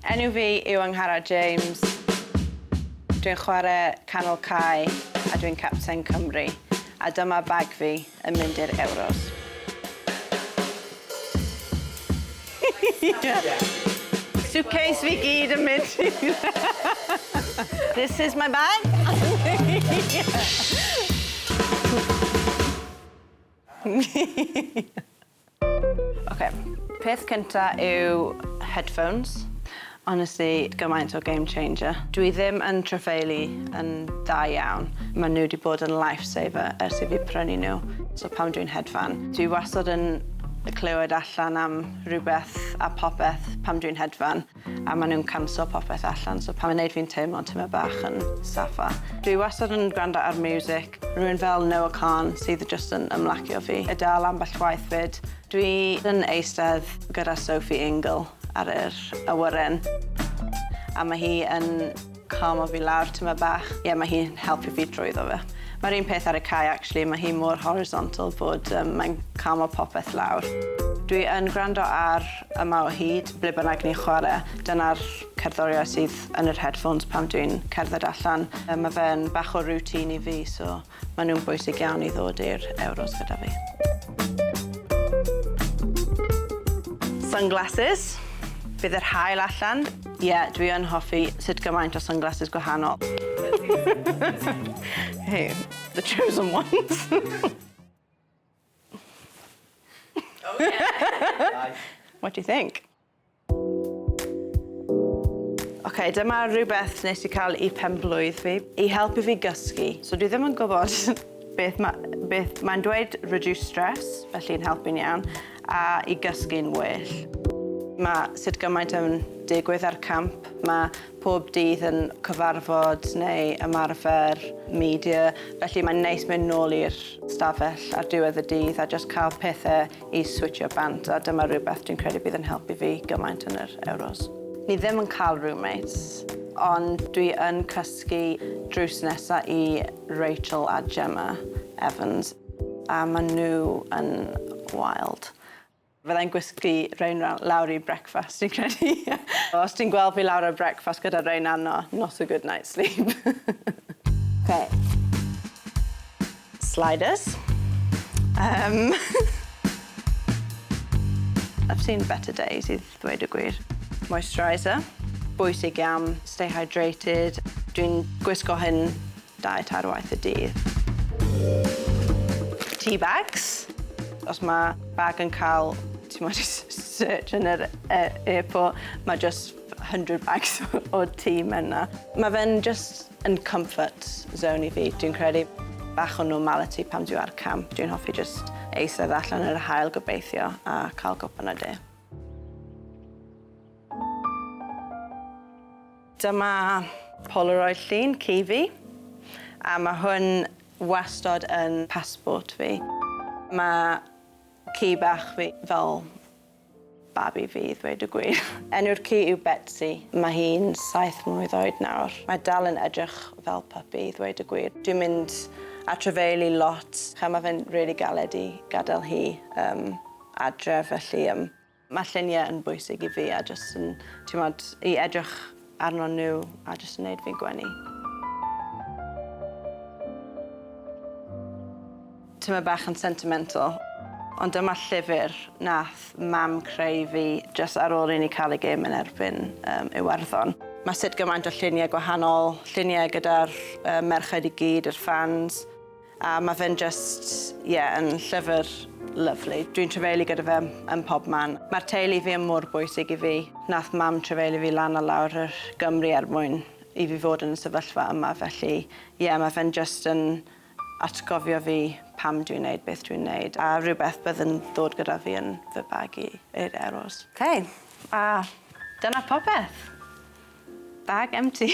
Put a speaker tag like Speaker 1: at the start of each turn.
Speaker 1: Enw fi yw Angharad James. Dwi'n chwarae canol cae a dwi'n capten Cymru. A dyma bag fi yn mynd i'r Ewros. Suitcase fi gyd yn mynd. This is my bag. Okay. Peth cynta yw headphones. Honestly, gymaint o game changer. Dwi ddim yn trafeilu yn dda iawn. Maen nhw wedi bod yn lifesaver ers i fi prynu nhw. So pam dwi'n hedfan. Dwi wastad yn clywed allan am rhywbeth a popeth pam dwi'n hedfan. A maen nhw'n canso popeth allan. So pam yn neud fi'n teimlo tyma bach yn saffa. Dwi wastad yn gwrando ar music. Rhywun fel Noah Khan sydd just yn ymlacio fi. Y dal ambell waith fyd. Dwi yn eistedd gyda Sophie Ingle ar yr awyren. A mae hi yn calmo fi lawr tyma bach. Ie, mae hi'n helpu fi drwyddo fe. Mae'r un peth ar y cae, actually. Mae hi mor horizontal bod mae'n calmo popeth lawr. Dwi yn gwrando ar yma o hyd, ble bynnag ni'n chwarae. Dyna'r cerddoriaeth sydd yn yr headphones pam dwi'n cerdded allan. Mae fe'n bach o routine i fi, so mae nhw'n bwysig iawn i ddod i'r Ewros gyda fi. Sunglasses. Bydd yr haul allan. Ie, dwi yn hoffi sut gymaint o sunglasses gwahanol. Hey, the chosen ones.
Speaker 2: Oh, yeah.
Speaker 1: What do you think? Okay, dyma rhywbeth nes I cael I penblwydd fi, I helpu fi gysgu. So dwi ddim yn gwybod beth mae'n dweud reduce stress, felly'n helpu'n iawn, a I gysgu'n well. Mae sut gymaint yn digwydd ar camp. Mae pob dydd yn cyfarfod neu ymarfer media. Felly mae'n neis mynd nôl i'r stafell ar diwedd y dydd a just cael pethau I switcho bant. A dyma rhywbeth dwi'n credu bydd yn helpu fi gymaint yn yr Ewros. Ni ddim yn cael roommates, ond dwi yn cysgu drws nesaf I Rachel a Gemau Evans. A maen nhw yn wild. Fyddai'n gwisgu rein lawr I breakfast, dwi'n credu. Os ti'n gweld fi lawr ar breakfast gyda rein anno, not a good night's sleep. Okay. Sliders. I've seen better days, I ddweud y gwir. Moisturiser. Bwysig iawn, stay hydrated. Dwi'n gwisgo hyn 2-3 waith y dydd. Tea bags. Os mae bag yn cael search yn yr airport, mae just 100 bags o tea menna. Mae fe'n just yn comfort zone I fi. Dwi'n credu bach o normality pam dwi ar camp. Dwi'n hoffi just eistedd allan yr haul gobeithio a cael gwpan o de. Dyma Polaroid llun, ci fi, a mae hwn wastad yn passport fi. Mae ci bach fi fel babi fi, ddweud y gwir. Enw'r ci yw Betsy. Mae hi'n 7 mlwydd oed nawr. Mae dal yn edrych fel puppy, ddweud y gwir. Dwi'n mynd a trefeilu lot. Mae fe'n rili galed I gadael hi adre, felly mae lluniau yn bwysig I fi a just yn, I edrych arno nhw a just yn neud fi gwenu. Tyma bach yn sentimental, ond dyma llyfr nath mam creu fi just ar ôl I ni cael ei gêm yn erbyn Iwerddon. Mae sut gymaint o lluniau gwahanol, lluniau gyda'r merched I gyd, yr fans, a mae fe'n just, yn llyfr lovely. Dwi'n trefeilu gyda fe yn pob man. Mae'r teulu fi yn mor bwysig I fi. Nath mam trefeilu fi lan a lawr yr Gymru mwyn I fi fod yn y sefyllfa yma, felly mae fe'n just yn atgofio fi pam dwi'n neud beth dwi'n neud, a rhywbeth bydd yn ddod gyda fi yn fy bag i'r Ewros. Okay, a dyna popeth. Bag empty.